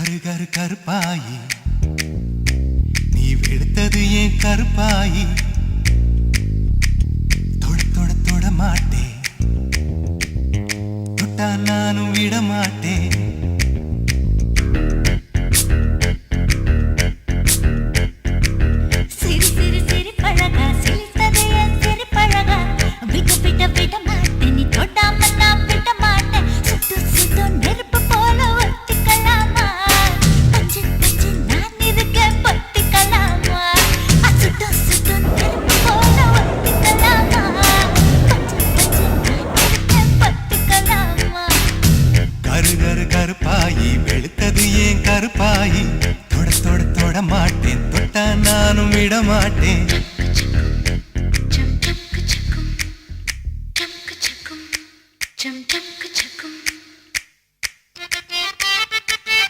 கரு கரு கருப்பாயி நீ வெளுத்தது ஏன் கருப்பாயி தொட தொட தொட மாட்டேன் தொட்டா நானும் விட மாட்டேன் கருப்பாயி வெளுத்தது ஏன் கருப்பாயி தொட தொட தொட மாட்டேன் தொட்டா நானும் விட மாட்டேன்